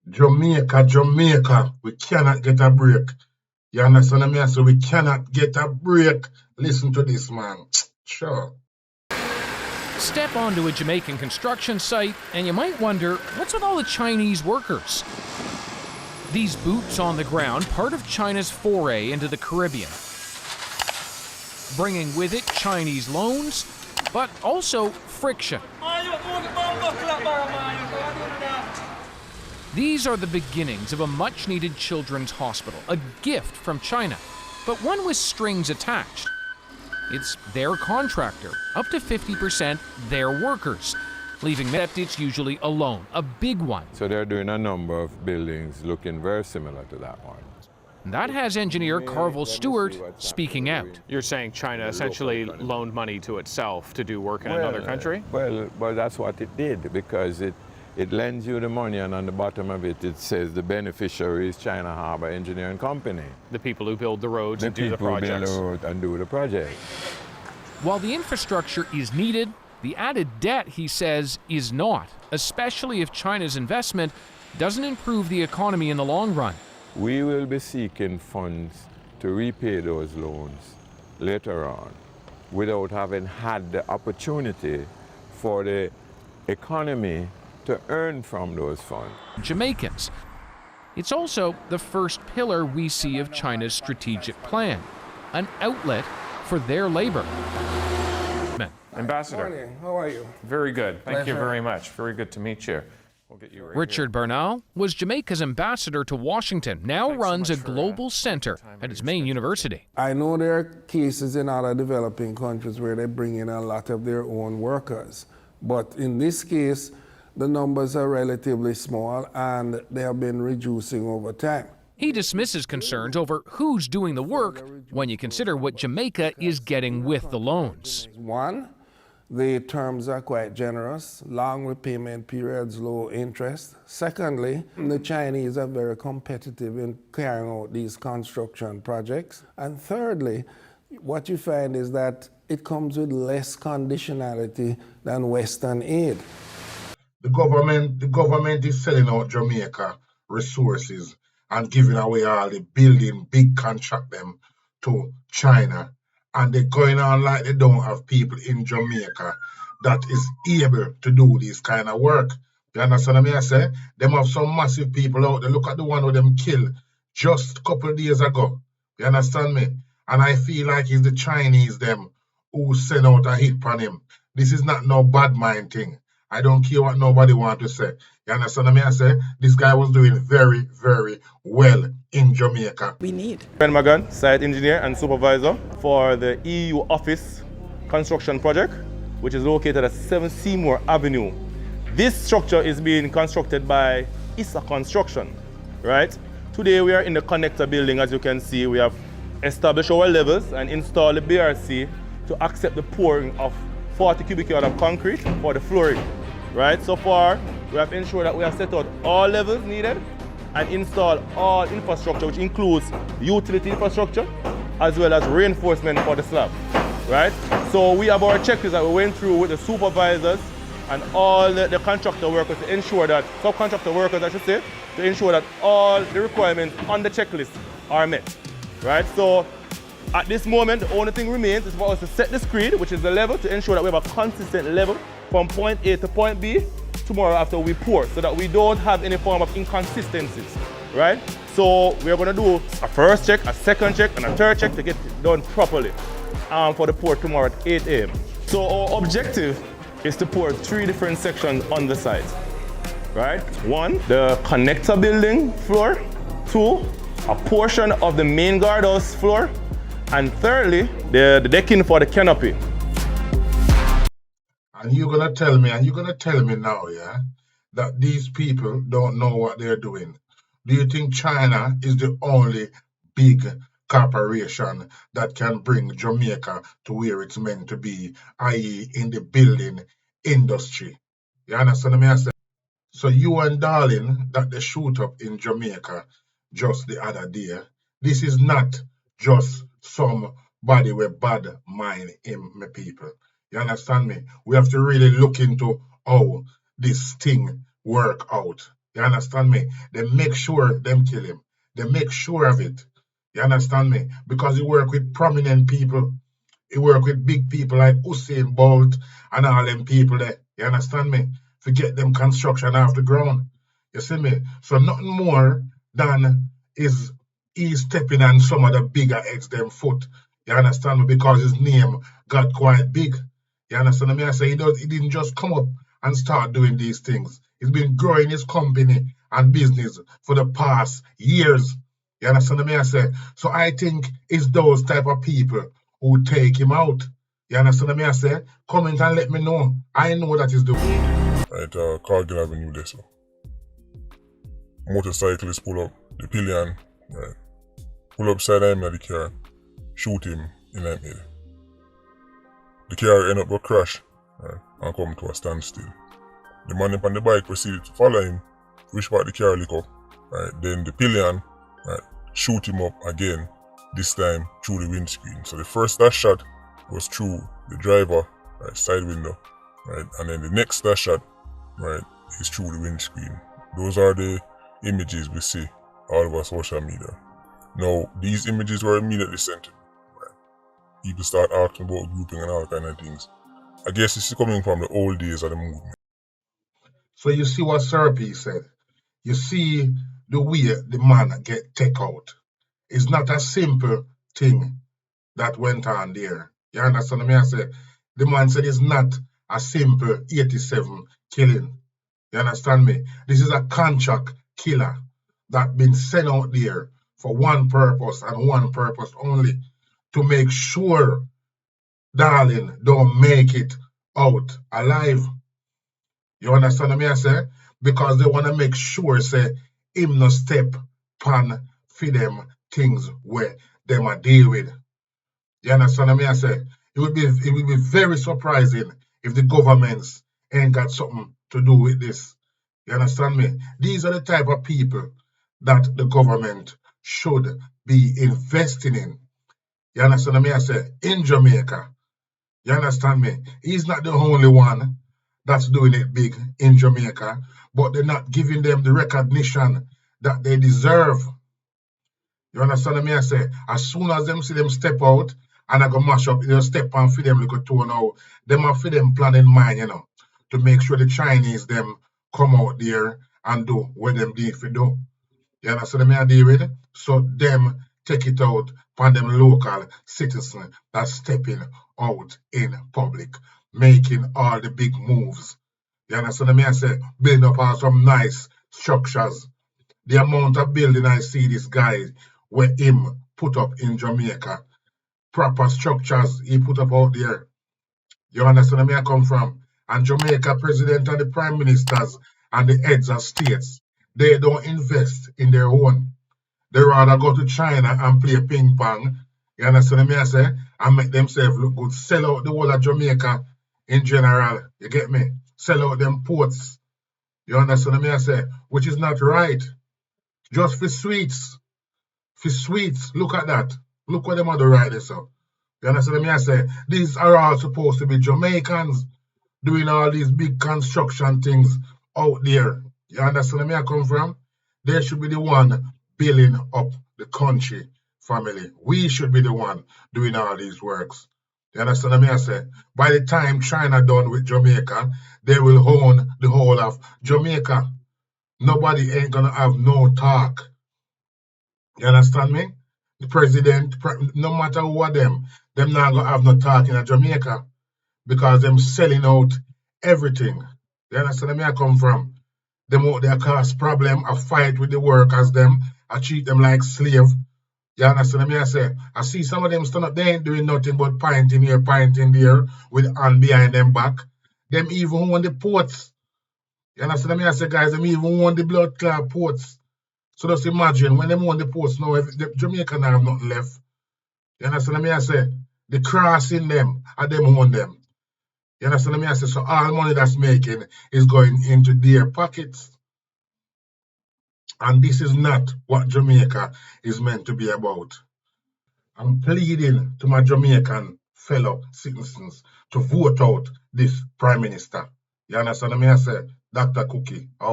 Jamaica, we cannot get a break. You understand me? So we cannot get a break. Listen to this, man. Sure. Step onto a Jamaican construction site and you might wonder, what's with all the Chinese workers? These boots on the ground, part of China's foray into the Caribbean. Bringing with it Chinese loans, but also friction. These are the beginnings of a much-needed children's hospital, a gift from China, but one with strings attached. It's their contractor, up to 50% their workers, leaving it's usually alone, a big one. So they're doing a number of buildings looking very similar to that one. That has engineer Carvel Stewart speaking out. You're saying China essentially loaned money to itself to do work in another country? Well, that's what it did, because it lends you the money, and on the bottom of it, it says the beneficiary is China Harbour Engineering Company. The people who build the roads and do the projects. The people who build the road and do the project. While the infrastructure is needed, the added debt, he says, is not, especially if China's investment doesn't improve the economy in the long run. We will be seeking funds to repay those loans later on without having had the opportunity for the economy to earn from those funds. Jamaicans. It's also the first pillar we see of China's strategic plan, an outlet for their labor. Ambassador. Good morning. How are you? Very good. Thank you Pleasure. very much. Very good to meet you. We'll get you right Richard Bernal was Jamaica's ambassador to Washington, now runs a global center at its main university. I know there are cases in other developing countries where they bring in a lot of their own workers, but in this case, the numbers are relatively small and they have been reducing over time. He dismisses concerns over who's doing the work when you consider what Jamaica is getting with the loans. One, the terms are quite generous, long repayment periods, low interest. Secondly, the Chinese are very competitive in carrying out these construction projects. And thirdly, what you find is that it comes with less conditionality than Western aid. The government is selling out Jamaica resources and giving away all the building, big contract them to China. And they're going on like they don't have people in Jamaica that is able to do this kind of work. You understand what I say? Them have some massive people out there. Look at the one who them killed just a couple of days ago. You understand me? And I feel like it's the Chinese them who send out a hit on him. This is not no bad mind thing. I don't care what nobody want to say. You understand what I say? This guy was doing very, very well in Jamaica. We need. Ben Magan, site engineer and supervisor for the EU office construction project, which is located at 7 Seymour Avenue. This structure is being constructed by ISA Construction, right? Today we are in the connector building. As you can see, we have established our levels and installed the BRC to accept the pouring of 40 cubic yards of concrete for the flooring, right? So far, we have ensured that we have set out all levels needed and installed all infrastructure, which includes utility infrastructure, as well as reinforcement for the slab, right? So we have our checklist that we went through with the supervisors and all the contractor workers to ensure that, subcontractor workers I should say, to ensure that all the requirements on the checklist are met, right? So at this moment, the only thing remains is for us to set the screed, which is the level, to ensure that we have a consistent level from point A to point B tomorrow after we pour, so that we don't have any form of inconsistencies, right? So we are going to do a first check, a second check, and a third check to get it done properly for the pour tomorrow at 8 a.m. So our objective is to pour 3 different sections on the site, right? 1, the connector building floor. 2, a portion of the main guardhouse floor. And thirdly, the decking for the canopy. And you're gonna tell me now, yeah, that these people don't know what they're doing. Do you think China is the only big corporation that can bring Jamaica to where it's meant to be, i.e. in the building industry? You understand me? I say? So you and Darling that they shoot up in Jamaica just the other day, this is not just somebody with bad mind in my people. You understand me? We have to really look into how this thing work out. You understand me? They make sure them kill him. They make sure of it. You understand me? Because he work with prominent people. He work with big people like Usain Bolt and all them people there. You understand me? To get them construction off the ground. You see me? So nothing more than is he stepping on some of the bigger heads them foot. You understand me? Because his name got quite big. You understand me? I say he didn't just come up and start doing these things. He's been growing his company and business for the past years. You understand me? I say. So I think it's those type of people who take him out. You understand me? I say. Comment and let me know. I know that is the way. Right, Cargill Avenue there, so. Motorcyclist pull up the pillion, right? Pull up side him in the car, shoot him in the head. The car end up a crash, right, and come to a standstill. The man on the bike proceeded to follow him, reach back the car lick up, right? Then the pillion, right, shoot him up again, this time through the windscreen. So the first dash shot was through the driver, right, side window, right? And then the next dash shot, right, is through the windscreen. Those are the images we see all over social media. Now, these images were immediately sent to me, right? People start asking about grouping and all kind of things. I guess this is coming from the old days of the movement. So you see what Serpi said. You see the way the man get take out. It's not a simple thing that went on there. You understand me? I say the man said it's not a simple 87 killing. You understand me? This is a contract killer that been sent out there for one purpose and one purpose only, to make sure Darling don't make it out alive. You understand me? I say? Because they want to make sure, say, him no step pan for them things where them are deal with. You understand me? I say? It would be very surprising if the governments ain't got something to do with this. You understand me? These are the type of people that the government should be investing in. You understand me? I say? In Jamaica. You understand me? He's not the only one that's doing it big in Jamaica, but they're not giving them the recognition that they deserve. You understand me? I say, as soon as them see them step out and I go mash up, they'll step on for them like a toe now. Them are for them plan in mind, you know, to make sure the Chinese them come out there and do what them need to do. You understand me? I deal with it? So them take it out from them local citizens that's stepping out in public, making all the big moves. You understand me? I say, building up all some nice structures. The amount of building I see this guy where him put up in Jamaica, proper structures he put up out there. You understand where I come from? And Jamaica president and the prime ministers and the heads of states, they don't invest in their own. They rather go to China and play ping pong. You understand me? I say, and make themselves look good. Sell out the whole of Jamaica in general. You get me? Sell out them ports. You understand me? I say, which is not right. Just for sweets. For sweets. Look at that. Look what them are doing right there, so. You understand me? I say, these are all supposed to be Jamaicans doing all these big construction things out there. You understand me? I come from? They should be the one building up the country, family. We should be the one doing all these works. You understand me? I say, by the time China done with Jamaica, they will own the whole of Jamaica. Nobody ain't gonna have no talk. You understand me? The president, no matter who are them not gonna have no talk in Jamaica because them selling out everything. You understand me? I come from? Them out there cause problem, a fight with the workers, them, I treat them like slave. You understand me? I say, I see some of them stand up, they ain't doing nothing but pointing here, pointing there, with hand behind them back. Them even own the ports. You understand me? I say, guys, them even own the blood clot ports. So just imagine when them own the ports now, if the Jamaica now have nothing left. You understand me? I say, the crossing them, and them own them. You understand me? I say, so all money that's making is going into their pockets. And this is not what Jamaica is meant to be about. I'm pleading to my Jamaican fellow citizens to vote out this Prime Minister. You understand me? I say, Dr. Cookie, out.